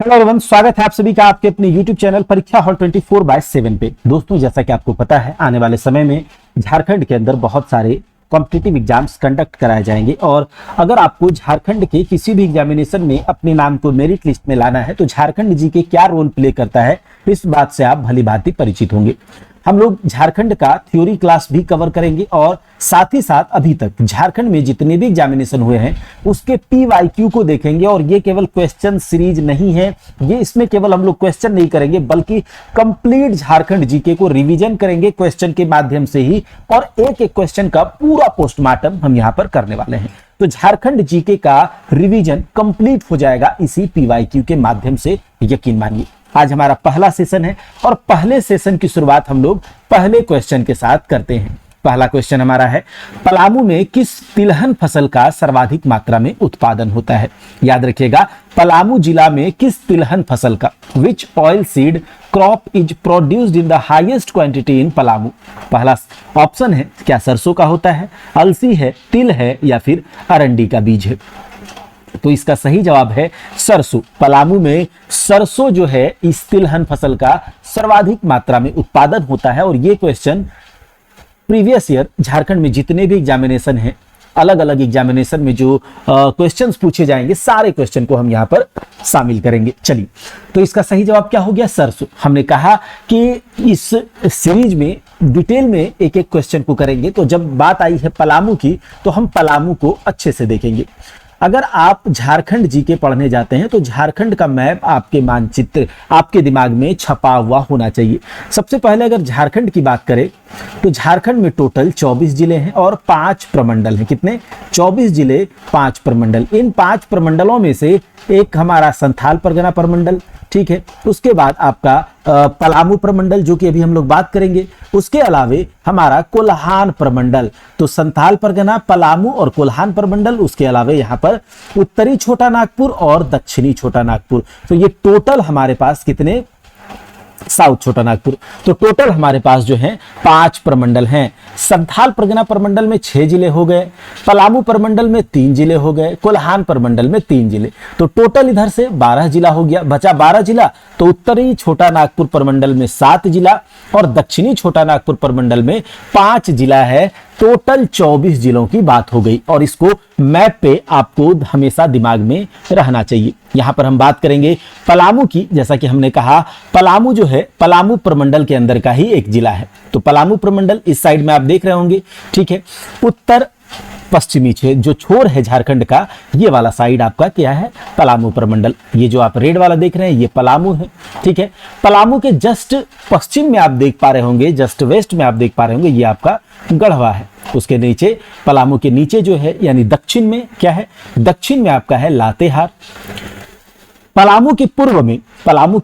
Hello everyone, स्वागत है आप सभी का आपके अपने YouTube चैनल परीक्षा हॉल 24/7 पे। दोस्तों, जैसा कि आपको पता है, आने वाले समय में झारखंड के अंदर बहुत सारे कॉम्पिटिटिव एग्जाम्स कंडक्ट कराए जाएंगे और अगर आपको झारखंड के किसी भी एग्जामिनेशन में अपने नाम को मेरिट लिस्ट में लाना है तो झारखंड जी के क्या रोल प्ले करता है, इस बात से आप भली भांति परिचित होंगे। हम लोग झारखंड का थ्योरी क्लास भी कवर करेंगे और साथ ही साथ अभी तक झारखंड में जितने भी एग्जामिनेशन हुए हैं उसके PYQ को देखेंगे। और ये केवल क्वेश्चन सीरीज नहीं है, ये इसमें केवल हम लोग क्वेश्चन नहीं करेंगे बल्कि कंप्लीट झारखंड जीके को रिवीजन करेंगे क्वेश्चन के माध्यम से ही, और एक एक क्वेश्चन का पूरा पोस्टमार्टम हम यहाँ पर करने वाले हैं। तो झारखंड जीके का रिवीजन कंप्लीट हो जाएगा इसी PYQ के माध्यम से, यकीन मानिए। आज हमारा पहला सेशन है और पहले सेशन की शुरुआत हम लोग पहले क्वेश्चन के साथ करते हैं। पहला क्वेश्चन हमारा है, पलामू में किस तिलहन फसल का सर्वाधिक मात्रा में उत्पादन होता है? याद रखिएगा, पलामू जिला में किस तिलहन फसल का, विच oil seed crop is produced in the highest quantity in Palamu? पहला ऑप्शन है, क्या सरसों का होता है, अलसी है, तिल है या फिर अरंडी का बीज है? तो इसका सही जवाब है सरसों। पलामू में सरसों जो है इस तिलहन फसल का सर्वाधिक मात्रा में उत्पादन होता है। और ये क्वेश्चन प्रीवियस ईयर झारखंड में जितने भी एग्जामिनेशन हैं, अलग अलग एग्जामिनेशन में जो क्वेश्चंस पूछे जाएंगे, सारे क्वेश्चन को हम यहाँ पर शामिल करेंगे। चलिए, तो इसका सही जवाब क्या हो गया? सरसों। हमने कहा कि इस सीरीज में डिटेल में एक एक क्वेश्चन को करेंगे, तो जब बात आई है पलामू की तो हम पलामू को अच्छे से देखेंगे। अगर आप झारखंड जीके पढ़ने जाते हैं तो झारखंड का मैप, आपके मानचित्र आपके दिमाग में छपा हुआ होना चाहिए। सबसे पहले अगर झारखंड की बात करें तो झारखंड में टोटल 24 जिले हैं और 5 प्रमंडल हैं। कितने? 24 जिले, 5 प्रमंडल। इन 5 प्रमंडलों में से एक हमारा संथाल परगना प्रमंडल, ठीक है। उसके बाद आपका पलामू प्रमंडल, जो कि अभी हम लोग बात करेंगे। उसके अलावे हमारा कोल्हान प्रमंडल। तो संथाल परगना, पलामू और कोल्हान प्रमंडल। उसके अलावे यहाँ पर उत्तरी छोटा नागपुर और दक्षिणी छोटा नागपुर। तो ये टोटल हमारे पास कितने? साउथ छोटा नागपुर। तो टोटल हमारे पास जो है 5 प्रमंडल हैं। संथाल परगना प्रमंडल में 6 जिले हो गए, पलामू प्रमंडल में 3 जिले हो गए, कोल्हान प्रमंडल में 3 जिले। तो टोटल इधर से 12 जिला हो गया। बचा 12 जिला। तो उत्तरी छोटा नागपुर प्रमंडल में 7 जिला और दक्षिणी छोटा नागपुर प्रमंडल में 5 जिला है। टोटल 24 जिलों की बात हो गई और इसको मैप पे आपको हमेशा दिमाग में रहना चाहिए। यहां पर हम बात करेंगे पलामू की। जैसा कि हमने कहा, पलामू जो है पलामू प्रमंडल के अंदर का ही एक जिला है। तो पलामू प्रमंडल इस साइड में आप देख रहे होंगे, ठीक है। उत्तर पश्चिमी जो छोर है झारखंड का, ये वाला साइड आपका क्या है? पलामू प्रमंडल। ये जो आप रेड वाला देख रहे हैं ये पलामू है, ठीक है। पलामू के जस्ट पश्चिम में आप देख पा रहे होंगे, जस्ट वेस्ट में आप देख पा रहे होंगे, ये आपका गढ़वा है। उसके नीचे, पलामू के नीचे जो है यानी दक्षिण में क्या है? दक्षिण में आपका है लातेहार। पलामू के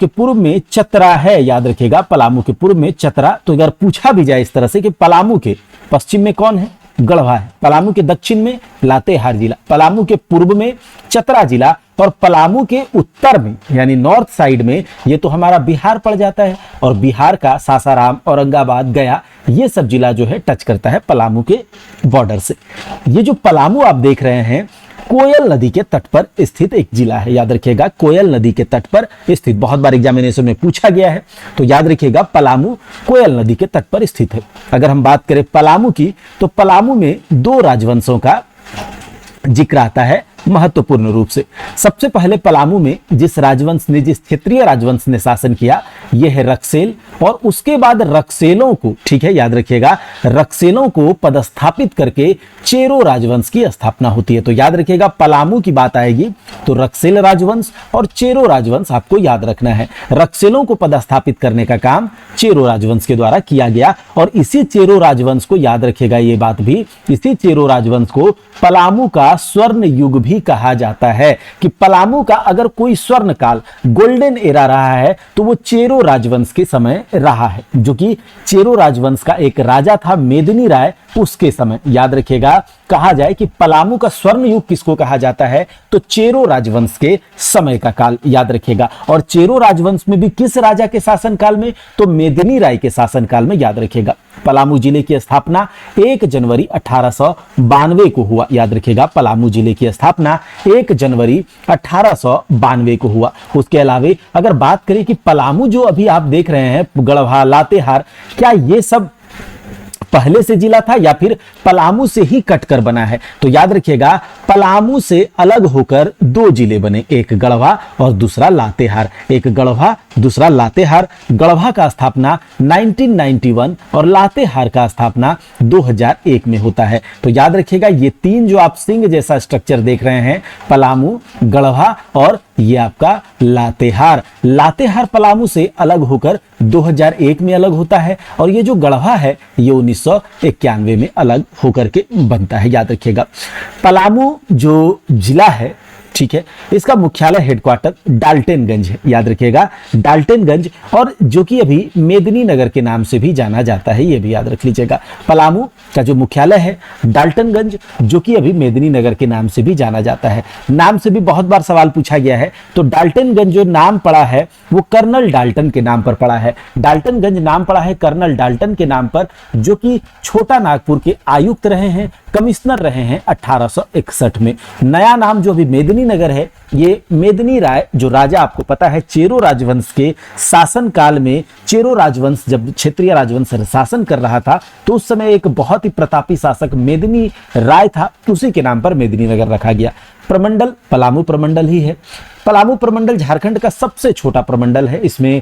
पूर्व में चतरा है। याद रखिएगा, पलामू के पूर्व में चतरा। तो अगर पूछा भी जाए इस तरह से कि पलामू के पश्चिम में कौन है? गढ़वा है। पलामू के दक्षिण में लातेहार जिला, पलामू के पूर्व में चतरा जिला और पलामू के उत्तर में यानी नॉर्थ साइड में ये तो हमारा बिहार पड़ जाता है। और बिहार का सासाराम, औरंगाबाद, गया, ये सब जिला जो है टच करता है पलामू के बॉर्डर से। ये जो पलामू आप देख रहे हैं, कोयल नदी के तट पर स्थित एक जिला है। याद रखिएगा, कोयल नदी के तट पर स्थित, बहुत बार एग्जामिनेशन में पूछा गया है। तो याद रखिएगा, पलामू कोयल नदी के तट पर स्थित है। अगर हम बात करें पलामू की तो पलामू में 2 राजवंशों का जिक्र आता है महत्वपूर्ण रूप से। सबसे पहले पलामू में जिस क्षेत्रीय राजवंश ने शासन किया, यह है रक्सेल। और उसके बाद रक्सेलों को, ठीक है, याद रखिएगा, रक्सेलों को पदस्थापित करके चेरो राजवंश की स्थापना होती है। तो याद रखिएगा, पलामू की बात आएगी तो रक्सेल राजवंश और चेरो राजवंश आपको याद रखना है। रक्सेलों को पदस्थापित करने का काम चेरो राजवंश के द्वारा किया गया। और इसी चेरो राजवंश को याद रखिएगा, ये बात भी, इसी चेरो राजवंश को पलामू का स्वर्ण युग भी कहा जाता है। कि पलामू का अगर कोई स्वर्ण काल, गोल्डन एरा रहा है तो वो चेरो राजवंश के समय रहा है, जो कि चेरो राजवंश का एक राजा था मेदिनी राय, उसके समय। याद रखिएगा, कहा जाए कि पलामू का स्वर्ण युग किसको कहा जाता है तो चेरो राजवंश के समय का काल याद रखिएगा। और चेरो राजवंश में भी किस राजा के शासन काल में? तो मेदिनी राय के शासन काल में, याद रखिएगा। पलामू जिले की स्थापना 1 जनवरी 1892 को हुआ। याद रखिएगा, पलामू जिले की स्थापना 1 जनवरी 1892 को हुआ। उसके अलावा अगर बात करें कि पलामू जो अभी आप देख रहे हैं, गढ़वा, लातेहार, क्या ये सब पहले से जिला था या फिर पलामू से ही कटकर बना है? तो याद रखिएगा, पलामू से अलग होकर 2 जिले बने, एक गढ़वा और दूसरा लातेहार। एक गढ़वा, दूसरा लातेहार। गढ़वा का स्थापना 1991 और लातेहार का स्थापना 2001 में होता है। तो याद रखिएगा, ये 3 जो आप सिंह जैसा स्ट्रक्चर देख रहे हैं, पलामू, गढ़वा और ये आपका लातेहार। लातेहार पलामू से अलग होकर 2001 में अलग होता है और ये जो गढ़वा है ये 1991 में अलग होकर के बनता है। याद रखिएगा, पलामू जो जिला है, ठीक है, इसका मुख्यालय हेडक्वार्टर डाल्टनगंज है। याद रखिएगा, डाल्टनगंज, और जो कि अभी मेदिनी नगर के नाम से भी जाना जाता है, ये भी याद रख लीजिएगा। पलामू का जो मुख्यालय है डाल्टनगंज, जो कि अभी मेदिनी नगर के नाम से भी जाना जाता है। नाम से भी बहुत बार सवाल पूछा गया है। तो डाल्टनगंज जो नाम पड़ा है वो कर्नल डाल्टन के नाम पर पड़ा है। डाल्टनगंज नाम पड़ा है कर्नल डाल्टन के नाम पर, जो कि छोटा नागपुर के आयुक्त रहे हैं, कमिश्नर रहे हैं 1861 में। नया नाम जो अभी मेदिनी नगर है, ये मेदिनी राय, जो राजा आपको पता है चेरो राजवंश के शासन काल में, चेरो राजवंश जब क्षेत्रीय राजवंश शासन कर रहा था तो उस समय एक बहुत ही प्रतापी शासक मेदिनी राय था, उसी के नाम पर मेदिनी नगर रखा गया। प्रमंडल पलामू प्रमंडल ही है। पलामू प्रमंडल झारखंड का सबसे छोटा प्रमंडल है। इसमें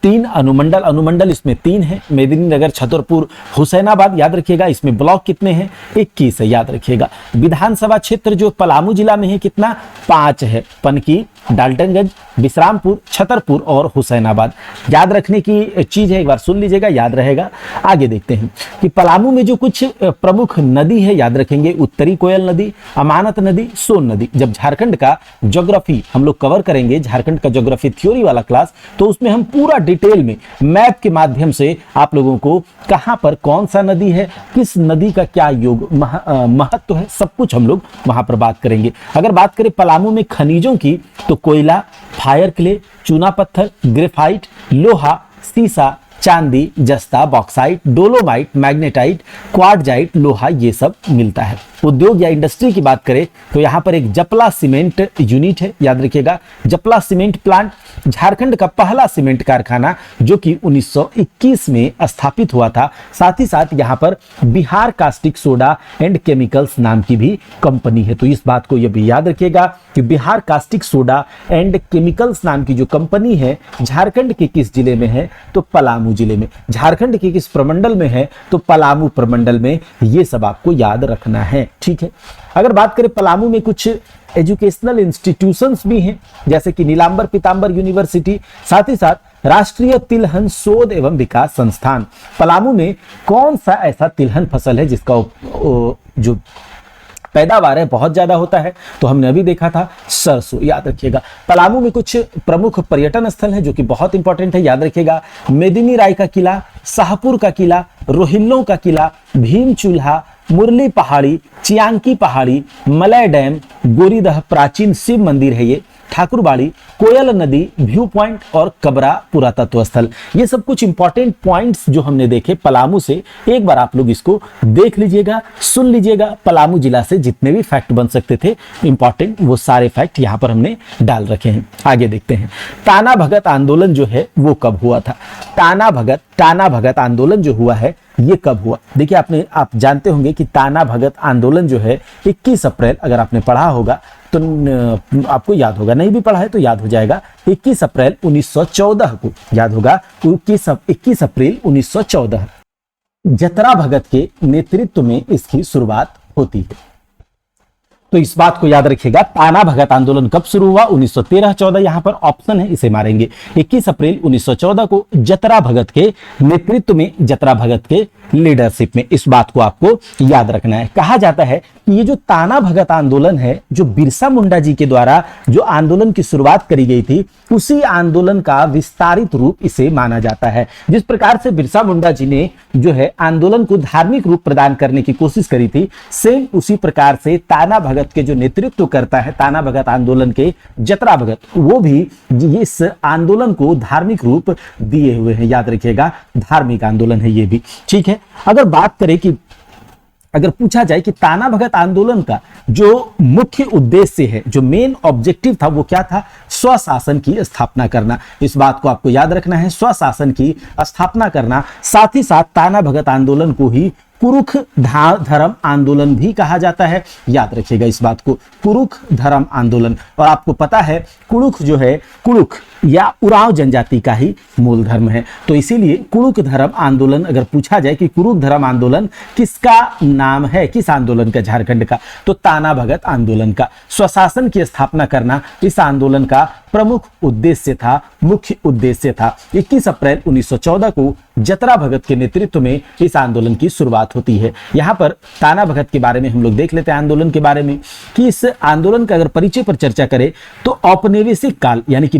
3 अनुमंडल इसमें 3 है, मेदिनी नगर, छतरपुर, हुसैनाबाद। याद रखिएगा, इसमें ब्लॉक कितने हैं? 21 है। याद रखिएगा, विधानसभा क्षेत्र जो पलामू जिला में है कितना? 5 है, पनकी, डाल्टनगंज, विश्रामपुर, छतरपुर और हुसैनाबाद। याद रखने की चीज है, एक बार सुन लीजिएगा, याद रहेगा। आगे देखते हैं कि पलामू में जो कुछ प्रमुख नदी है, याद रखेंगे, उत्तरी कोयल नदी, अमानत नदी, सोन नदी। जब झारखंड का ज्योग्राफी हम लोग कवर करेंगे, झारखंड का ज्योग्राफी थ्योरी वाला क्लास, तो उसमें हम पूरा डिटेल में मैप के माध्यम से आप लोगों को कहां पर कौन सा नदी है, किस नदी का क्या योग महत्व है, सब कुछ हम लोग वहां पर बात करेंगे। अगर बात करें पलामू में खनिजों की, तो कोयला, फायर क्ले, चूना पत्थर, ग्रेफाइट, लोहा, सीसा, चांदी, जस्ता, बॉक्साइट, डोलोमाइट, मैग्नेटाइट, क्वार्टजाइट, लोहा, ये सब मिलता है। उद्योग या इंडस्ट्री की बात करें तो यहाँ पर एक जपला सीमेंट यूनिट है। याद रखिएगा, जपला सीमेंट प्लांट झारखंड का पहला सीमेंट कारखाना, जो कि 1921 में स्थापित हुआ था। साथ ही साथ यहाँ पर Bihar caustic soda and chemicals नाम की भी कंपनी है। तो इस बात को ये भी याद रखिएगा कि Bihar caustic soda and chemicals नाम की जो कंपनी है झारखंड के किस जिले में है? तो पलामू जिले में। झारखंड के किस प्रमंडल में है? तो पलामू प्रमंडल में। ये सब आपको याद रखना है, ठीक है। अगर बात करें पलामू में कुछ एजुकेशनल इंस्टीट्यूशंस भी हैं, जैसे कि नीलांबर पीतांबर यूनिवर्सिटी, साथ ही साथ राष्ट्रीय तिलहन शोध एवं विकास संस्थान। पलामू में कौन सा ऐसा तिलहन फसल है जिसका जो पैदावार है बहुत ज्यादा होता है? तो हमने अभी देखा था सरसों। याद रखिएगा, पलामू में कुछ प्रमुख पर्यटन स्थल हैं जो कि बहुत इंपॉर्टेंट है। याद रखिएगा, मेदिनी राय का किला, शाहपुर का किला, रोहिल्लों का किला, भीम चूल्हा, मुरली पहाड़ी, चियांकी पहाड़ी, मलय डैम, गोरीदह प्राचीन शिव मंदिर है ये, ठाकुरबाड़ी, कोयल नदी, व्यू पॉइंट और कबरा पुरातत्व स्थल। ये सब कुछ इंपॉर्टेंट पॉइंट्स जो हमने देखे पलामू से, एक बार आप लोग इसको देख लीजिएगा, सुन लीजिएगा। पलामू जिला से जितने भी फैक्ट बन सकते थे इंपॉर्टेंट, वो सारे फैक्ट यहाँ पर हमने डाल रखे हैं। आगे देखते हैं, ताना भगत आंदोलन जो है वो कब हुआ था? टाना भगत आंदोलन जो हुआ है ये कब हुआ? देखिए, आप जानते होंगे कि ताना भगत आंदोलन जो है 21 अप्रैल, अगर आपने पढ़ा होगा तो आपको याद होगा, नहीं भी पढ़ा है तो याद हो जाएगा, 21 अप्रैल 1914 को याद होगा। 21 अप्रैल 1914 जतरा भगत के नेतृत्व में इसकी शुरुआत होती है। तो इस बात को याद रखिएगा, ताना भगत आंदोलन कब शुरू हुआ? 1913-14, यहां पर ऑप्शन है, इसे मारेंगे। 21 अप्रैल 1914 को जतरा भगत के नेतृत्व में, जतरा भगत के लीडरशिप में। इस बात को आपको याद रखना है। कहा जाता है कि ये जो ताना भगत आंदोलन है, जो बिरसा मुंडा जी के द्वारा जो आंदोलन की शुरुआत करी गई थी, उसी आंदोलन का विस्तारित रूप इसे माना जाता है। जिस प्रकार से बिरसा मुंडा जी ने जो है आंदोलन को धार्मिक रूप प्रदान करने की कोशिश करी थी, सेम उसी प्रकार से ताना भगत भगत के जो नेतृत्व करता है ताना भगत आंदोलन के जतरा भगत, वो भी इस आंदोलन को धार्मिक रूप दिए हुए हैं। याद रखिएगा, धार्मिक आंदोलन है ये भी। ठीक है, अगर बात करें कि अगर पूछा जाए कि ताना भगत आंदोलन का जो मुख्य उद्देश्य है, जो मेन ऑब्जेक्टिव था, वो क्या था? स्वशासन की स्थापना करना। इस बात को आपको याद रखना है, स्वशासन की स्थापना करना। साथ ही साथ ताना भगत आंदोलन को ही कुरुख धर्म आंदोलन भी कहा जाता है। याद रखिएगा इस बात को, कुरुख धर्म आंदोलन। और आपको पता है कुरुख जो है, कुरुख या उरांव जनजाति का ही मूल धर्म है, तो इसीलिए कुरुख धर्म आंदोलन, अगर पूछा जाए कि कुरुख धर्म आंदोलन किसका नाम है, किस आंदोलन का, झारखंड का, तो ताना भगत आंदोलन का। स्वशासन की स्थापना करना इस आंदोलन का प्रमुख उद्देश्य था, मुख्य उद्देश्य था। 21 अप्रैल 1914 को जतरा भगत के नेतृत्व में इस आंदोलन की शुरुआत होती है। यहाँ पर ताना भगत के बारे में हम लोग देख लेते हैं, आंदोलन के बारे में, कि इस आंदोलन का अगर परिचय पर चर्चा करें तो औपनिवेशिक काल, यानी कि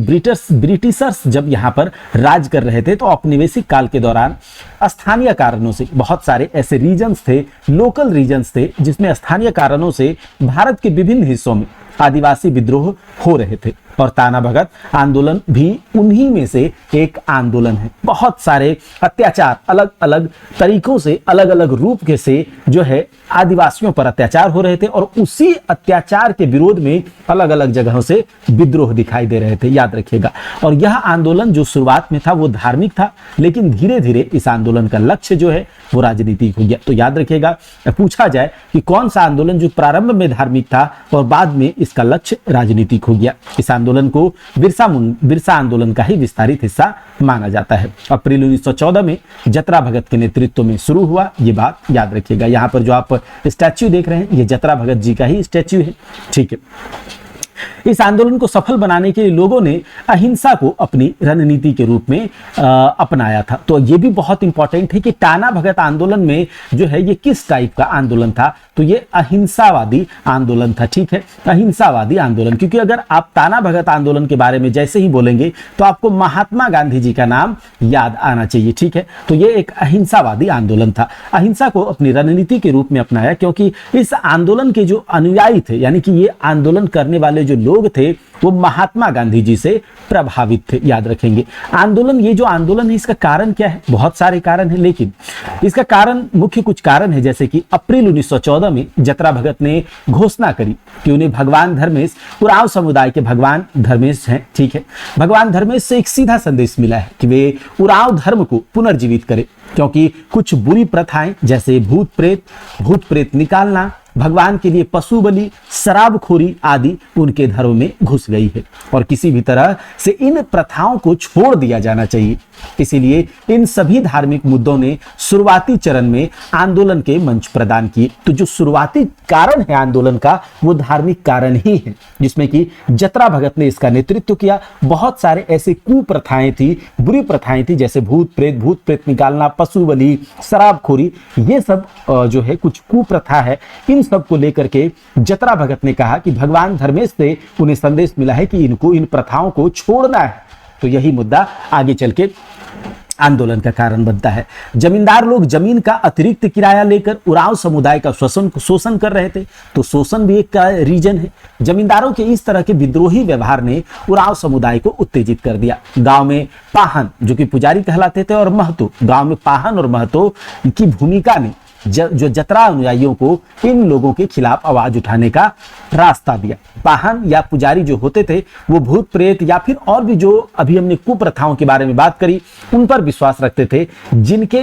ब्रिटिशर्स जब यहाँ पर राज कर रहे थे, तो औपनिवेशिक काल के दौरान स्थानीय कारणों से बहुत सारे ऐसे रीजन्स थे, लोकल रीजन्स थे, जिसमें स्थानीय कारणों से भारत के विभिन्न हिस्सों में आदिवासी विद्रोह हो रहे थे, और ताना भगत आंदोलन भी उन्हीं में से एक आंदोलन है। बहुत सारे अत्याचार अलग अलग तरीकों से, अलग अलग रूप के से जो है आदिवासियों पर अत्याचार हो रहे थे, और उसी अत्याचार के विरोध में अलग अलग जगहों से विद्रोह दिखाई दे रहे थे। याद रखिएगा, और यह आंदोलन जो शुरुआत में था वो धार्मिक था, लेकिन धीरे धीरे इस आंदोलन का लक्ष्य जो है वो राजनीतिक हो गया। तो याद रखिएगा, पूछा जाए कि कौन सा आंदोलन जो प्रारंभ में धार्मिक था और बाद में इसका लक्ष्य राजनीतिक हो गया, इस आंदोलन को बिरसा आंदोलन का ही विस्तारित हिस्सा माना जाता है। अप्रैल 1914 में जतरा भगत के नेतृत्व में शुरू हुआ, ये बात याद रखिएगा। यहाँ पर जो आप स्टैच्यू देख रहे हैं, ये जतरा भगत जी का ही स्टैच्यू है। ठीक है, इस आंदोलन को सफल बनाने के लिए लोगों ने अहिंसा को अपनी रणनीति के रूप में अपनाया था। तो ये भी बहुत इंपॉर्टेंट है कि ताना भगत आंदोलन में जो है ये किस टाइप का आंदोलन था, तो ये अहिंसावादी आंदोलन था। ठीक है, अहिंसावादी आंदोलन, क्योंकि अगर आप ताना भगत आंदोलन के बारे में जैसे ही बोलेंगे तो आपको महात्मा गांधी जी का नाम याद आना चाहिए। ठीक है, तो ये एक अहिंसावादी आंदोलन था। अहिंसा को अपनी रणनीति के रूप में अपनाया, क्योंकि इस आंदोलन के जो अनुयायी थे, यानी कि ये आंदोलन करने वाले जो लोग थे, वो महात्मा गांधी जी से प्रभावित थे। याद रखेंगे, आंदोलन, ये जो आंदोलन है इसका कारण क्या है? बहुत सारे कारण हैं, लेकिन इसका कारण, मुख्य कुछ कारण है, जैसे कि अप्रैल 1914 में जतरा भगत ने घोषणा करी कि उन्हें भगवान धर्मेश, उरांव समुदाय के भगवान धर्मेश हैं, ठीक है, भगवान धर्मेश से एक सीधा संदेश मिला है कि वे उरांव धर्म को पुनर्जीवित करें, क्योंकि कुछ बुरी प्रथाएं जैसे भूत प्रेत निकालना, भगवान के लिए पशु बलि, शराबखोरी आदि उनके धर्म में घुस गई है, और किसी भी तरह से इन प्रथाओं को छोड़ दिया जाना चाहिए। इसीलिए इन सभी धार्मिक मुद्दों ने शुरुआती चरण में आंदोलन के मंच प्रदान किए। तो जो शुरुआती कारण है आंदोलन का, वो धार्मिक कारण ही है, जिसमें कि जतरा भगत ने इसका नेतृत्व किया। बहुत सारे ऐसे कुप्रथाएं थी, बुरी प्रथाएं थी, जैसे भूत प्रेत निकालना, पशु बलि, शराबखोरी, ये सब जो है कुछ कुप्रथा है। इन सब को लेकर के जतरा भगत ने कहा कि भगवान धर्मेश से उन्हें संदेश मिला है कि इनको, इन प्रथाओं को छोड़ना है। तो यही मुद्दा आगे चल के आंदोलन का कारण बनता है। जमींदार लोग जमीन का अतिरिक्त किराया लेकर उरांव समुदाय का शोषण कर रहे थे, तो शोषण भी एक का रीजन है। जमींदारों के इस तरह के विद्रोही व्यवहार ने उरांव समुदाय को उत्तेजित कर दिया। गांव में पाहन, जो कि पुजारी कहलाते थे, और महतो, गांव में पाहन और महतो की भूमिका ने जो जतरा अनुयायियों को इन लोगों के खिलाफ आवाज उठाने का रास्ता दिया। पाहन या पुजारी जो होते थे, वो भूत प्रेत या फिर और भी जो अभी हमने कुप्रथाओं के बारे में बात करी, उन पर विश्वास रखते थे, जिनके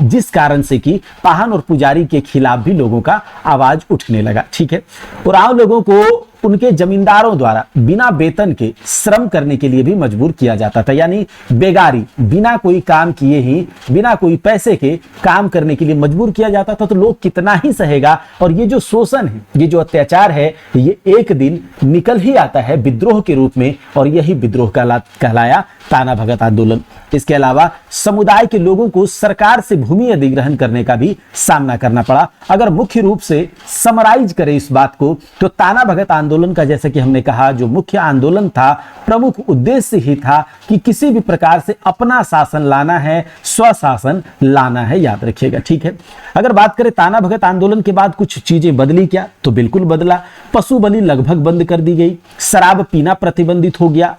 जिस कारण से कि पाहन और पुजारी के खिलाफ भी लोगों का आवाज उठने लगा। ठीक है, उरांव लोगों को उनके जमींदारों द्वारा बिना वेतन के श्रम करने के लिए भी मजबूर किया जाता था, यानी बेगारी, बिना कोई काम किए ही, बिना कोई पैसे के काम करने के लिए मजबूर किया जाता था। तो लोग कितना ही सहेगा, और ये जो शोषण है, ये जो अत्याचार है, ये एक दिन निकल ही आता है विद्रोह के रूप में, और यही विद्रोह कहलाया ताना भगत आंदोलन। इसके अलावा समुदाय के लोगों को सरकार से भूमि अधिग्रहण करने का भी सामना करना पड़ा। अगर मुख्य रूप से समराइज करें इस बात को, तो ताना भगत आंदोलन आंदोलन का, जैसा कि हमने कहा, जो मुख्य आंदोलन था, प्रमुख उद्देश्य ही था कि किसी भी प्रकार से अपना शासन लाना है, स्वशासन लाना है, याद रखिएगा। ठीक है, अगर बात करें ताना भगत आंदोलन के बाद कुछ चीजें बदली क्या, तो बिल्कुल बदला। पशु बलि लगभग बंद कर दी गई, शराब पीना प्रतिबंधित हो गया,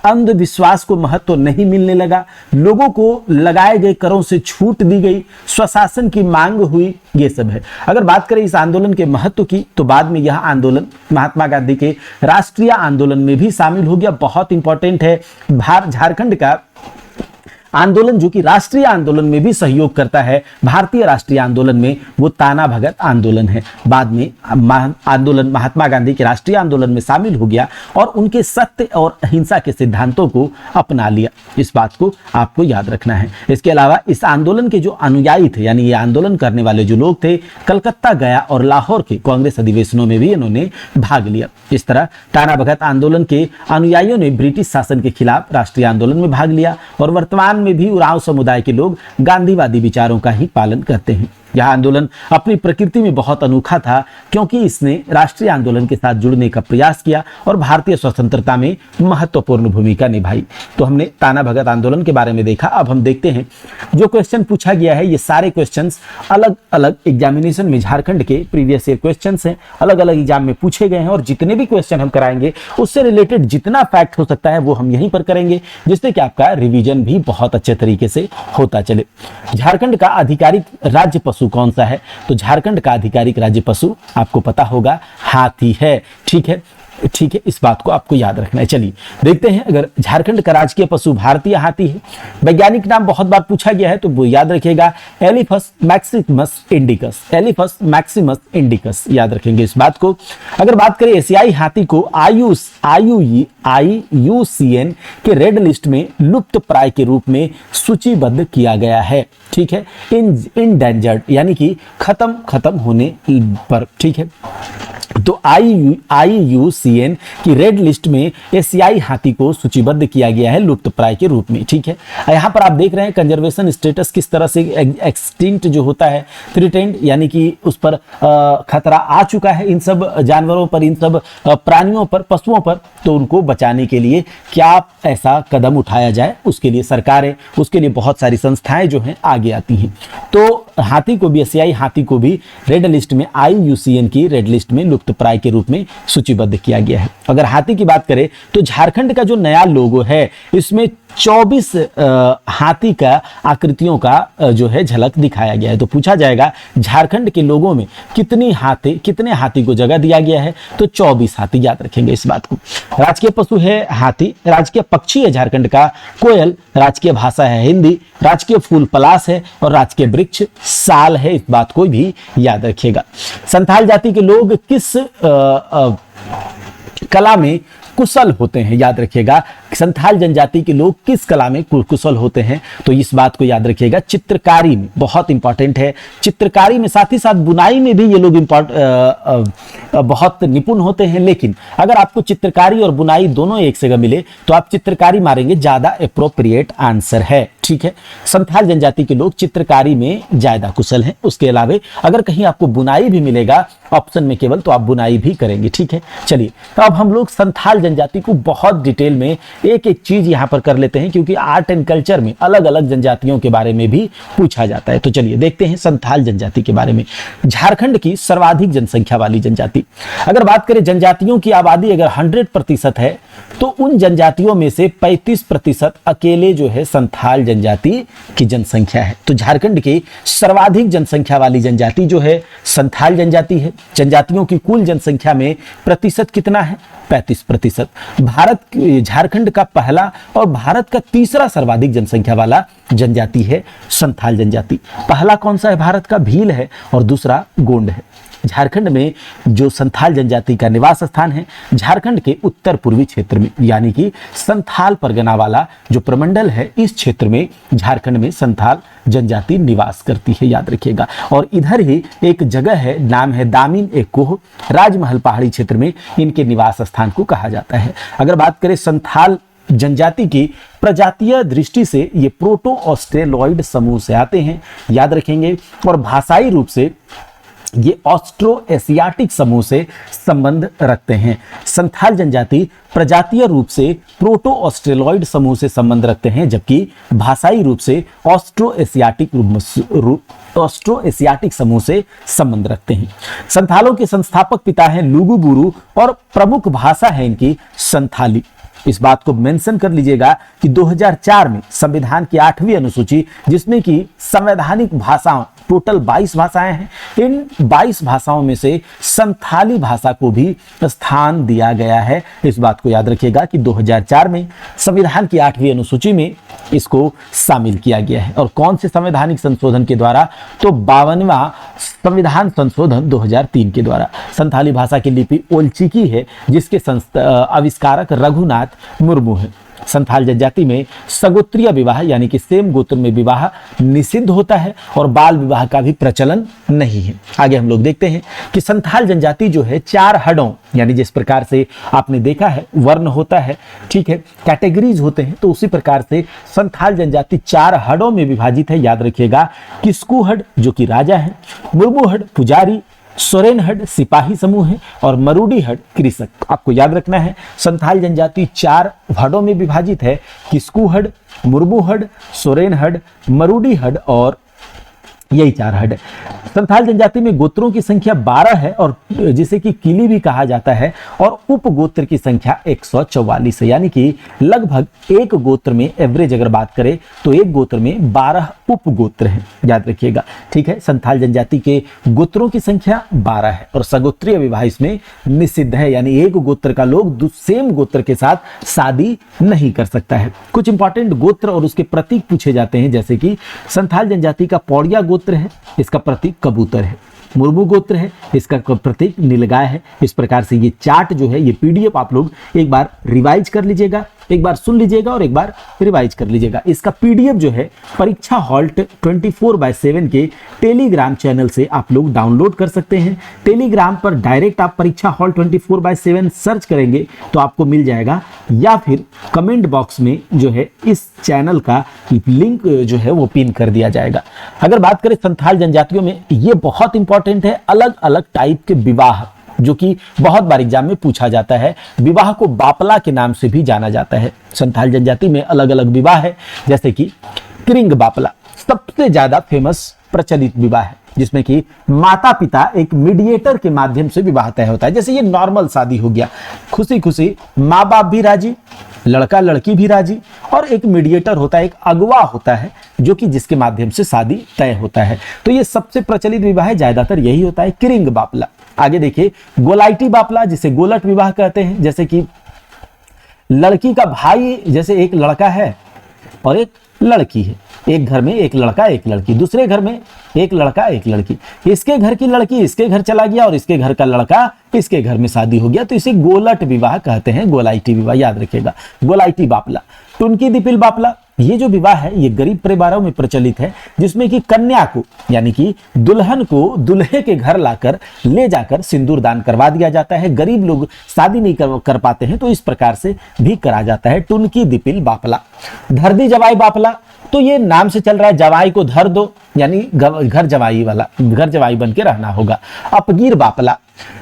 अंधविश्वास को महत्व नहीं मिलने लगा, लोगों को लगाए गए करों से छूट दी गई, स्वशासन की मांग हुई, ये सब है। अगर बात करें इस आंदोलन के महत्व की, तो बाद में यह आंदोलन महात्मा गांधी के राष्ट्रीय आंदोलन में भी शामिल हो गया। बहुत इंपॉर्टेंट है, झारखंड का आंदोलन जो कि राष्ट्रीय आंदोलन में भी सहयोग करता है, भारतीय राष्ट्रीय आंदोलन में, वो ताना भगत आंदोलन है। बाद में आंदोलन महात्मा गांधी के राष्ट्रीय आंदोलन में शामिल हो गया और उनके सत्य और अहिंसा के सिद्धांतों को अपना लिया। इस बात को आपको याद रखना है। इसके अलावा इस आंदोलन के जो अनुयायी थे, यानी ये आंदोलन करने वाले जो लोग थे, कलकत्ता, गया और लाहौर के कांग्रेस अधिवेशनों में भी इन्होंने भाग लिया। इस तरह ताना भगत आंदोलन के अनुयायियों ने ब्रिटिश शासन के खिलाफ राष्ट्रीय आंदोलन में भाग लिया और वर्तमान में भी उरांव समुदाय के लोग गांधीवादी विचारों का ही पालन करते हैं। यह आंदोलन अपनी प्रकृति में बहुत अनोखा था, क्योंकि इसने राष्ट्रीय आंदोलन के साथ जुड़ने का प्रयास किया और भारतीय स्वतंत्रता में महत्वपूर्ण भूमिका निभाई। तो हमने ताना भगत आंदोलन के बारे में देखा। अब हम देखते हैं जो क्वेश्चन पूछा गया है, ये सारे क्वेश्चंस अलग अलग एग्जामिनेशन में, झारखंड के प्रीवियस ईयर क्वेश्चंस हैं, अलग अलग एग्जाम में पूछे गए हैं और जितने भी क्वेश्चन हम कराएंगे उससे रिलेटेड जितना फैक्ट हो सकता है वो हम यहीं पर करेंगे, जिससे कि आपका रिवीजन भी बहुत अच्छे तरीके से होता चले। झारखंड का आधिकारिक राज्य पशु कौन सा है, तो झारखंड का आधिकारिक राज्य पशु आपको पता होगा हाथी है। ठीक है, ठीक है, इस बात को आपको याद रखना है। चलिए देखते हैं, अगर झारखंड का राजकीय पशु भारतीय हाथी है। वैज्ञानिक नाम बहुत बार पूछा गया है, तो वो याद रखिएगा, Elephas maximus indicus, Elephas maximus indicus, याद रखेंगे इस बात को। अगर बात करें एशियाई हाथी को IUCN के रेड लिस्ट में लुप्त प्राय के रूप में सूचीबद्ध किया गया है। ठीक है, इंडेंजर्ड यानी कि खत्म होने पर। ठीक है, तो IUCN की रेड लिस्ट में एशियाई हाथी को सूचीबद्ध किया गया है लुप्त प्राय के रूप में। ठीक है, यहाँ पर आप देख रहे हैं कंजर्वेशन स्टेटस किस तरह से एक्सटिंक्ट जो होता है, थ्रेटेंड यानी कि उस पर खतरा आ चुका है, इन सब जानवरों पर, इन सब प्राणियों पर, पशुओं पर। तो उनको बचाने के लिए क्या ऐसा कदम उठाया जाए, उसके लिए सरकारें, उसके लिए बहुत सारी संस्थाएं जो हैं आगे आती हैं। तो हाथी को भी, एशियाई हाथी को भी रेड लिस्ट में, IUCN की रेड लिस्ट में लुप्त प्राय के रूप में सूचीबद्ध किया गया है। अगर हाथी की बात करें तो झारखंड का जो नया लोगो है, इसमें 24 हाथी का आकृतियों का जो है झलक दिखाया गया है। तो पूछा जाएगा झारखंड के लोगों में कितने हाथी को जगह दिया गया है, तो 24 हाथी, याद रखेंगे इस बात को। राजकीय पशु है हाथी, राजकीय पक्षी है झारखंड का कोयल, राजकीय भाषा है हिंदी, राजकीय फूल पलाश है और राजकीय वृक्ष साल है, इस बात को भी याद रखिएगा। संथाल जाति के लोग किस कला में कुशल होते हैं, याद रखिएगा। संथाल जनजाति के लोग किस कला में कुशल होते हैं, तो इस बात को याद रखिएगा, चित्रकारी में, बहुत इंपॉर्टेंट है। चित्रकारी में, साथ ही साथ बुनाई में भी ये लोग बहुत निपुण होते हैं। लेकिन अगर आपको चित्रकारी और बुनाई दोनों एक जगह मिले तो आप चित्रकारी मारेंगे, ज्यादा अप्रोप्रिएट आंसर है। ठीक है, संथाल जनजाति के लोग चित्रकारी में ज्यादा कुशल हैं। उसके अलावा अगर कहीं आपको बुनाई भी मिलेगा ऑप्शन में केवल, तो आप बुनाई भी करेंगे। ठीक है, चलिए तो अब हम लोग संथाल जनजाति को बहुत डिटेल में एक एक चीज यहां पर कर लेते हैं, क्योंकि आर्ट एंड कल्चर में अलग अलग जनजातियों के बारे में भी पूछा जाता है। तो चलिए देखते हैं संथाल जनजाति के बारे में। झारखंड की सर्वाधिक जनसंख्या वाली जनजाति, अगर बात करें जनजातियों की आबादी अगर 100% है, तो उन जनजातियों में से 35% अकेले जो है संथाल जनजाति की जनसंख्या है। तो झारखंड की सर्वाधिक जनसंख्या वाली जनजाति जो है संथाल जनजाति है। जनजातियों की कुल जनसंख्या में प्रतिशत कितना है, 35%। झारखंड का पहला और भारत का तीसरा सर्वाधिक जनसंख्या वाला जनजाति है संथाल जनजाति। पहला कौन सा है, भारत का भील है और दूसरा गोंड है। झारखंड में जो संथाल जनजाति का निवास स्थान है, झारखंड के उत्तर पूर्वी क्षेत्र में, यानी कि संथाल परगना वाला जो प्रमंडल है, इस क्षेत्र में झारखंड में संथाल जनजाति निवास करती है, याद रखिएगा। और इधर ही एक जगह है, नाम है दामिन एकोह, राजमहल पहाड़ी क्षेत्र में इनके निवास स्थान को कहा जाता है। अगर बात करें संथाल जनजाति की प्रजातीय दृष्टि से, ये प्रोटो ऑस्ट्रेलॉइड समूह से आते हैं, याद रखेंगे। और भाषाई रूप से ये ऑस्ट्रो एशियाटिक समूह से संबंध रखते हैं। संथाल जनजाति प्रजातीय रूप से प्रोटो ऑस्ट्रेलॉइड समूह से संबंध रखते हैं, जबकि भाषाई रूप से ऑस्ट्रो एशियाटिक समूह से संबंध रखते हैं। संथालों के संस्थापक पिता हैं लुगु बुरु और प्रमुख भाषा है इनकी संथाली। इस बात को मेंशन कर लीजिएगा कि 2004 में संविधान की 8वीं अनुसूची, जिसमें कि संवैधानिक भाषाओं टोटल 22 भाषाएं हैं, इन 22 भाषाओं में से संथाली भाषा को भी स्थान दिया गया है। इस बात को याद रखिएगा कि 2004 में संविधान की 8वीं अनुसूची में इसको शामिल किया गया है। और कौन से संवैधानिक संशोधन के द्वारा? तो 52वां संविधान संशोधन 2003 के द्वारा। संथाली भाषा की लिपि ओलचिकी है, जिसके आविष्कारक रघुनाथ मुर्मू है। संथाल जनजाति में सगोत्रीय विवाह यानी कि सेम गोत्र में विवाह निषिद्ध होता है और बाल विवाह का भी प्रचलन नहीं है। आगे हम लोग देखते हैं कि संथाल जनजाति जो है 4 हडों, यानी जिस प्रकार से आपने देखा है वर्ण होता है, ठीक है, कैटेगरीज होते हैं, तो उसी प्रकार से संथाल जनजाति 4 हडों में विभाजित है। याद रखिएगा, किस्कू हड जो कि राजा है, मुर्मू हड पुजारी, सोरेन हड सिपाही समूह है और मरूडी हड कृषक। आपको याद रखना है संथाल जनजाति 4 हडों में विभाजित है, किस्कू हड, मुर्मू हड, सोरेन हड, मरूडी हड और यही 4 हड है। संथाल जनजाति में गोत्रों की संख्या 12 है और जिसे कि किली भी कहा जाता है, और उपगोत्र की संख्या 144 है, यानी कि लगभग एक गोत्र में एवरेज अगर बात करें तो एक गोत्र में 12 उपगोत्र हैं। याद रखिएगा, ठीक है। संथाल जनजाति के गोत्रों की संख्या 12 है और सगोत्रीय विवाह इसमें निषिद्ध है, यानी एक गोत्र का लोग सेम गोत्र के साथ शादी नहीं कर सकता है। कुछ इंपॉर्टेंट गोत्र और उसके प्रतीक पूछे जाते हैं, जैसे कि संथाल जनजाति का पौड़िया गोत्र है, इसका प्रतीक कबूतर है। मुर्मू गोत्र है, इसका प्रतीक नीलगाय है। इस प्रकार से ये चार्ट जो है, ये पीडीएफ आप लोग एक बार रिवाइज कर लीजिएगा, एक बार सुन लीजिएगा और एक बार रिवाइज कर लीजिएगा। इसका पीडीएफ जो है परीक्षा हॉल्ट 24/7 के टेलीग्राम चैनल से आप लोग डाउनलोड कर सकते हैं। टेलीग्राम पर डायरेक्ट आप परीक्षा हॉल्ट 24/7 सर्च करेंगे तो आपको मिल जाएगा, या फिर कमेंट बॉक्स में जो है इस चैनल का लिंक जो है वो पिन कर दिया जाएगा। अगर बात करें संथाल जनजातियों में, ये बहुत इंपॉर्टेंट है, अलग अलग टाइप के विवाह जो कि बहुत बार एग्जाम में पूछा जाता है। विवाह को बापला के नाम से भी जाना जाता है। संथाल जनजाति में अलग अलग विवाह है, जैसे कि किरिंग बापला सबसे ज्यादा फेमस प्रचलित विवाह है, जिसमें कि माता पिता एक मीडिएटर के माध्यम से विवाह तय होता है। जैसे ये नॉर्मल शादी हो गया, खुशी खुशी माँ बाप भी राजी, लड़का लड़की भी राजी, और एक मीडिएटर होता है, एक अगवा होता है जो कि जिसके माध्यम से शादी तय होता है। तो ये सबसे प्रचलित विवाह है, ज्यादातर यही होता है, किरिंग बापला। आगे देखिए गोलाइटी बापला, जिसे गोलट विवाह कहते हैं। जैसे कि लड़की का भाई, जैसे एक लड़का है और एक लड़की है, एक घर में एक लड़का एक लड़की, दूसरे घर में एक लड़का एक लड़की, इसके घर की लड़की इसके घर चला गया और इसके घर का लड़का इसके घर में शादी हो गया, तो इसे गोलट विवाह कहते हैं, गोलाइटी विवाह। याद रखिएगा, गोलाइटी बापला। टुनकी दिपिल बापला, ये जो विवाह है ये गरीब परिवारों में प्रचलित है, जिसमें कि कन्या को यानी कि दुल्हन को दुल्हे के घर लाकर ले जाकर सिंदूर दान करवा दिया जाता है। गरीब लोग शादी नहीं कर पाते हैं तो इस प्रकार से भी करा जाता है। टुनकी दिपिल बापला। धरदी जवाई बापला, तो ये नाम से चल रहा है, जवाई को धर दो, यानी घर जवाई वाला, घर जवाई बन के रहना होगा। अपगीर बापला,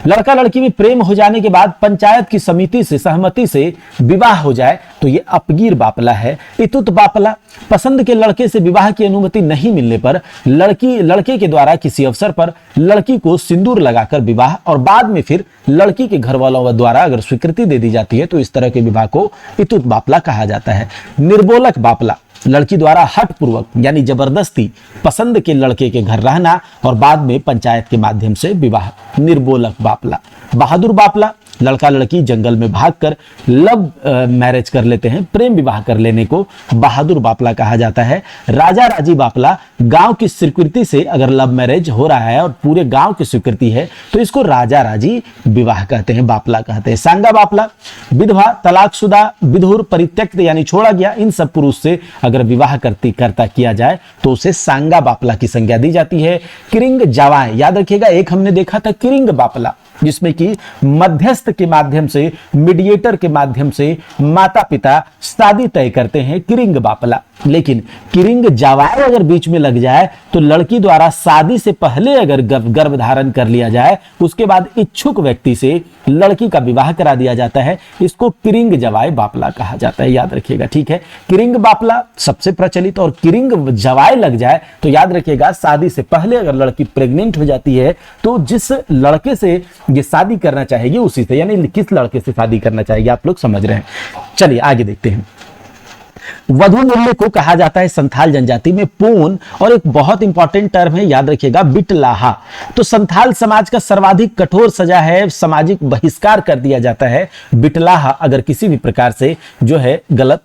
लड़का लड़की में प्रेम हो जाने के बाद पंचायत की समिति से सहमति से विवाह हो जाए तो ये अपगीर बापला है। इतुत बापला, पसंद के लड़के से विवाह की अनुमति नहीं मिलने पर लड़के के द्वारा किसी अवसर पर लड़की को सिंदूर लगाकर विवाह, और बाद में फिर लड़की के घर वालों द्वारा अगर स्वीकृति दे दी जाती है तो इस तरह के विवाह को इतुत बापला कहा जाता है। निर्बोलक बापला, लड़की द्वारा हठ पूर्वक यानी जबरदस्ती पसंद के लड़के के घर रहना और बाद में पंचायत के माध्यम से विवाह, निर्बोलक बापला। बहादुर बापला, लड़का लड़की जंगल में भागकर लव मैरिज कर लेते हैं, प्रेम विवाह कर लेने को बहादुर बापला कहा जाता है। राजा राजी बापला, गांव की स्वीकृति से अगर लव मैरिज हो रहा है और पूरे गांव की स्वीकृति है तो इसको राजा राजी विवाह कहते हैं, बापला कहते हैं। सांगा बापला, विधवा, तलाकशुदा, विधुर, परित्यक्त यानी छोड़ा गया, इन सब पुरुष से अगर विवाह करता किया जाए तो उसे सांगा बापला की संज्ञा दी जाती है। किरिंग जवाई, याद रखिएगा, एक हमने देखा था किरिंग बापला, जिसमें कि मध्यस्थ के माध्यम से, मीडिएटर के माध्यम से माता पिता शादी तय करते हैं, किरिंग बापला। लेकिन किरिंग जवाई अगर बीच में लग जाए तो लड़की द्वारा शादी से पहले अगर गर्भ धारण कर लिया जाए, उसके बाद इच्छुक व्यक्ति से लड़की का विवाह करा दिया जाता है, इसको किरिंग जवाई बापला कहा जाता है, याद रखिएगा। ठीक है, किरिंग बापला सबसे प्रचलित, और किरिंग जवाई लग जाए तो याद रखिएगा शादी से पहले अगर लड़की प्रेग्नेंट हो जाती है तो जिस लड़के से ये शादी करना चाहेगी उसी से, यानी किस लड़के से शादी करना चाहेगी, आप लोग समझ रहे हैं। चलिए आगे देखते हैं। वधु मूल्य को कहा जाता है संथाल जनजाति में पून, और एक बहुत इंपॉर्टेंट टर्म है, याद रखिएगा, बिटलाहा। तो संथाल समाज का सर्वाधिक कठोर सजा है, सामाजिक बहिष्कार कर दिया जाता है बिटलाहा, अगर किसी भी प्रकार से जो है गलत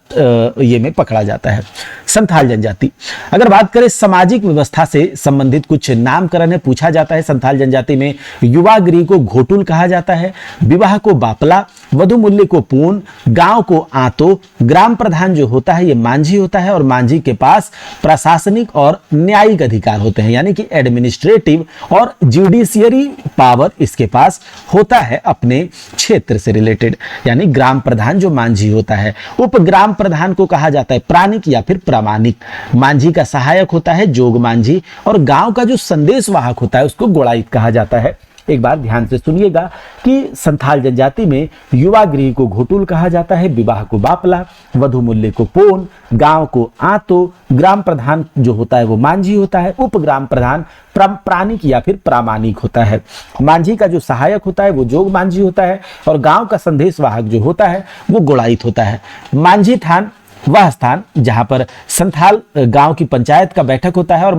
ये में पकड़ा जाता है। संथाल जनजाति, अगर बात करें सामाजिक व्यवस्था से संबंधित कुछ नामकरण है, पूछा जाता है। संथाल जनजाति में युवा गृह को घोटुल कहा जाता है, विवाह को बापला, वधु मूल्य को पून, गांव को आतो, ग्राम प्रधान जो होता है ये मांझी होता है, और मांझी के पास प्रशासनिक और न्यायिक अधिकार होते हैं, यानी कि एडमिनिस्ट्रेटिव और जुडिशियरी पावर इसके पास होता है अपने क्षेत्र से रिलेटेड, यानी ग्राम प्रधान जो मांझी होता है। उप ग्राम प्रधान को कहा जाता है प्राणिक या फिर प्रामाणिक। मांझी का सहायक होता है जोग मांझी, और गांव का जो संदेश वाहक होता है उसको गोड़ाइत कहा जाता है। एक बार ध्यान से सुनिएगा कि संथाल जनजाति में युवा गृह को घोटुल कहा जाता है, विवाह को बापला, वधु मूल्य को पोन, गांव को आतो, ग्राम प्रधान जो होता है वो मांझी होता है, उप ग्राम प्रधान प्राणिक या फिर प्रामाणिक होता है। मांझी का जो सहायक होता है वो जोग मांझी होता है, और गांव का संदेश वाहक जो होता है वो गोड़ाइत होता है। मांझी थान वह स्थान जहां पर संथाल गांव की पंचायत का बैठक होता है, और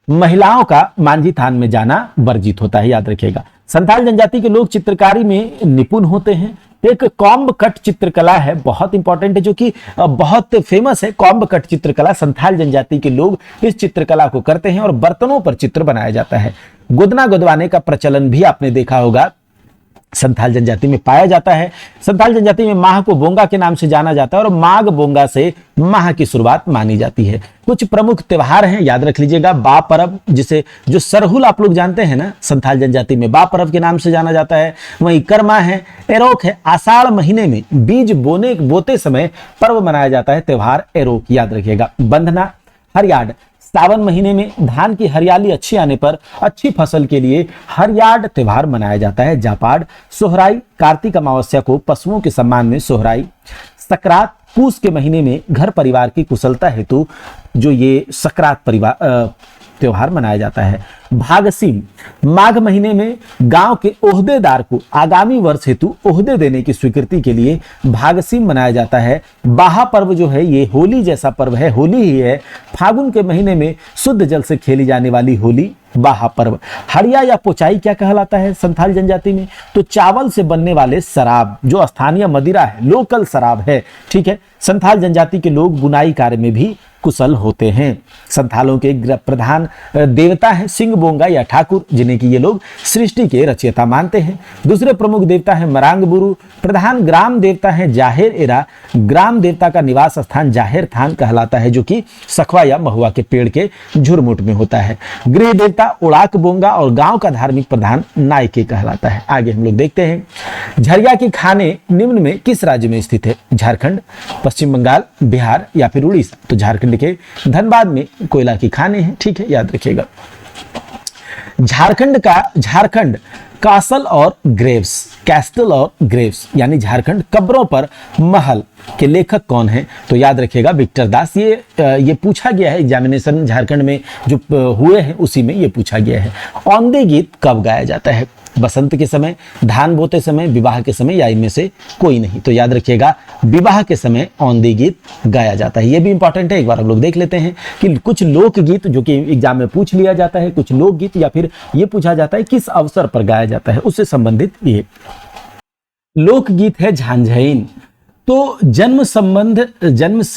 महिलाओं का मांझी थान में जाना वर्जित होता है, याद रखिएगा। संथाल जनजाति के लोग चित्रकारी में निपुण होते हैं। एक कॉम्ब कट चित्रकला है, बहुत इंपॉर्टेंट है, जो कि बहुत फेमस है। कॉम्ब कट चित्रकला, संथाल जनजाति के लोग इस चित्रकला को करते हैं, और बर्तनों पर चित्र बनाया जाता है। गोदना गोदवाने का प्रचलन भी आपने देखा होगा, संथाल जनजाति में पाया जाता है। संथाल जनजाति में माह को बोंगा के नाम से जाना जाता है, और माघ बोंगा से माह की शुरुआत मानी जाती है। कुछ प्रमुख त्योहार हैं, याद रख लीजिएगा। बा परब, जिसे जो सरहुल आप लोग जानते हैं ना, संथाल जनजाति में बा परब के नाम से जाना जाता है। वहीं कर्मा है, एरोक है, आषाढ़ महीने में बीज बोते समय पर्व मनाया जाता है, त्योहार एरोक, याद रखिएगा। बंधना, हरियाड, सावन महीने में धान की हरियाली अच्छी आने पर अच्छी फसल के लिए हरियाड त्योहार मनाया जाता है। जापाड़, सोहराई, कार्तिक अमावस्या को पशुओं के सम्मान में सोहराई। सकरात, पूस के महीने में घर परिवार की कुशलता हेतु जो ये सकरात त्योहार मनाया जाता है। भागसीम, माघ महीने में गांव के ओहदेदार को आगामी वर्ष हेतु ओहदे देने की स्वीकृति के लिए भागसीम मनाया जाता है। बाहा पर्व जो है ये होली जैसा पर्व है, होली ही है। फागुन के महीने में शुद्ध जल से खेली जाने वाली होली बाहा पर्व। हड़िया या पोचाई क्या कहलाता है संथाल जनजाति में? तो चावल से बनने वाले शराब, जो स्थानीय मदिरा है, लोकल शराब है, ठीक है। संथाल जनजाति के लोग बुनाई कार्य में भी कुशल होते हैं। संथालों के प्रधान देवता है सिंह बोंगा या ठाकुर, जिन्हें कि ये लोग सृष्टि के रचयिता मानते हैं। दूसरे प्रमुख देवता है मरांग बुरु। प्रधान ग्राम देवता है जाहेर एरा। ग्राम देवता का निवास स्थान जाहेर थान कहलाता है, जो कि सखवा या महुआ के पेड़ के झुरमुट में होता है। गृह देवता उड़ाक बोंगा, और गांव का धार्मिक प्रधान नायके कहलाता है। आगे हम लोग देखते हैं, झरिया की खाने निम्न में किस राज्य में स्थित है? झारखंड, पश्चिम बंगाल, बिहार या फिर उड़ीसा? तो झारखंड के धनबाद में कोयला की खाने हैं, ठीक है, याद रखिएगा। झारखंड कासल और ग्रेव्स, कैस्टल और ग्रेव्स यानी झारखंड कब्रों पर महल के लेखक कौन है? तो याद रखिएगा विक्टर दास। ये पूछा गया है एग्जामिनेशन झारखंड में जो हुए हैं उसी में ये पूछा गया है। औंधे गीत कब गाया जाता है? बसंत के समय, धान बोते समय, विवाह के समय, या इनमें से कोई नहीं? तो याद रखिएगा विवाह के समय औंधे गीत गाया जाता है। ये भी इंपॉर्टेंट है, एक बार हम लोग देख लेते हैं कि कुछ लोकगीत जो कि एग्जाम में पूछ लिया जाता है, कुछ लोकगीत या फिर ये पूछा जाता है किस अवसर पर गाया जाता है, उससे संबंधित ये लोकगीत है झांझैन। तो जन्म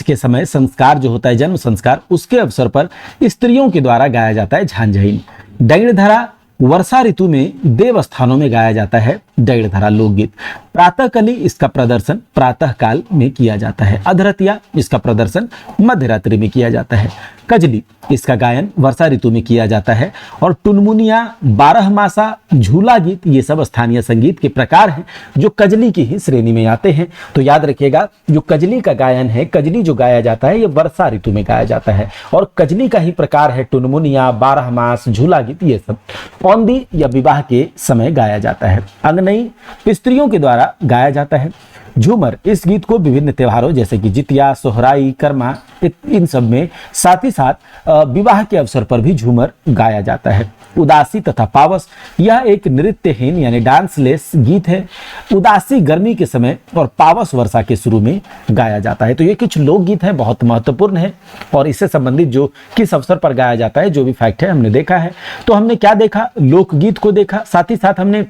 के समय संस्कार जो होता है, जन्म संस्कार, उसके अवसर पर स्त्रियों के द्वारा गाया जाता है झांझैन। डैणधरा वर्षा ऋतु में देव स्थानों में गाया जाता है डेढ़धरा लोकगीत। प्रातःकली इसका प्रदर्शन प्रातः काल में किया जाता है। अधरतिया इसका प्रदर्शन मध्य रात्रि में किया जाता है। कजली इसका गायन वर्षा ऋतु में किया जाता है। और टुनमुनिया, बारहमासा, झूला गीत ये सब स्थानीय संगीत के प्रकार हैं जो कजली की ही श्रेणी में आते हैं। तो याद रखिएगा, जो कजली का गायन है, कजली जो गाया जाता है ये वर्षा ऋतु में गाया जाता है। और कजली का ही प्रकार है टुनमुनिया, बारहमास, झूला गीत, ये सब औंधी या विवाह के समय गाया जाता है। अंगनई स्त्रियों के द्वारा गाया जाता है। झूमर इस गीत को विभिन्न त्योहारों जैसे कि जितिया, सोहराई, कर्मा इन सब में, साथ ही साथ विवाह के अवसर पर भी झूमर गाया जाता है। उदासी तथा पावस यह एक नृत्यहीन यानी डांसलेस गीत है। उदासी गर्मी के समय और पावस वर्षा के शुरू में गाया जाता है। तो ये कुछ लोकगीत है, बहुत महत्वपूर्ण है और इससे संबंधित जो किस अवसर पर गाया जाता है जो भी फैक्ट है हमने देखा है। तो हमने क्या देखा, लोकगीत को देखा, साथ ही साथ हमने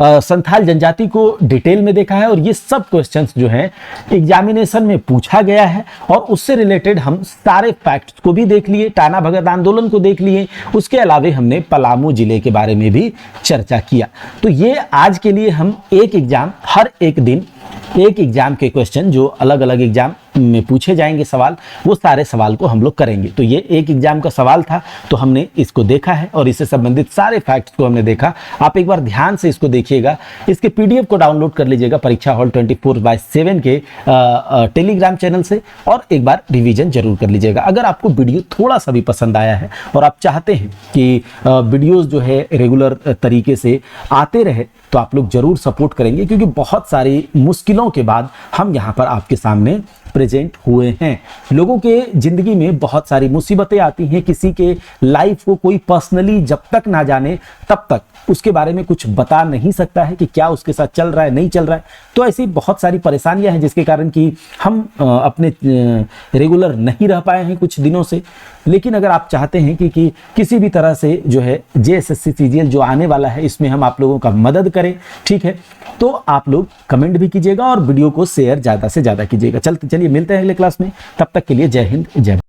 संथाल जनजाति को डिटेल में देखा है। और ये सब क्वेश्चंस जो हैं एग्जामिनेशन में पूछा गया है और उससे रिलेटेड हम सारे फैक्ट्स को भी देख लिए, टाना भगत आंदोलन को देख लिए। उसके अलावे हमने पलामू जिले के बारे में भी चर्चा किया। तो ये आज के लिए हम एक एग्जाम, हर एक दिन एक एग्जाम के क्वेश्चन जो अलग अलग एग्जाम में पूछे जाएंगे सवाल, वो सारे सवाल को हम लोग करेंगे। तो ये एक एग्जाम का सवाल था, तो हमने इसको देखा है और इससे संबंधित सारे फैक्ट्स को हमने देखा। आप एक बार ध्यान से इसको देखिएगा, इसके पीडीएफ को डाउनलोड कर लीजिएगा परीक्षा हॉल 24/7 के टेलीग्राम चैनल से और एक बार रिवीजन जरूर कर लीजिएगा। अगर आपको वीडियो थोड़ा सा भी पसंद आया है और आप चाहते हैं कि वीडियोस जो है रेगुलर तरीके से आते रहे, तो आप लोग जरूर सपोर्ट करेंगे, क्योंकि बहुत सारी मुश्किलों के बाद हम यहाँ पर आपके सामने प्रेजेंट हुए हैं। लोगों के जिंदगी में बहुत सारी मुसीबतें आती हैं, किसी के लाइफ को कोई पर्सनली जब तक ना जाने तब तक उसके बारे में कुछ बता नहीं सकता है कि क्या उसके साथ चल रहा है, नहीं चल रहा है। तो ऐसी बहुत सारी परेशानियां हैं जिसके कारण कि हम अपने रेगुलर नहीं रह पाए हैं कुछ दिनों से। लेकिन अगर आप चाहते हैं कि किसी भी तरह से जो है JSSC CGL जो आने वाला है इसमें हम आप लोगों का मदद करें, ठीक है, तो आप लोग कमेंट भी कीजिएगा और वीडियो को शेयर ज़्यादा से ज़्यादा कीजिएगा। चलिए मिलते हैं अगले क्लास में, तब तक के लिए जय हिंद, जय भारत।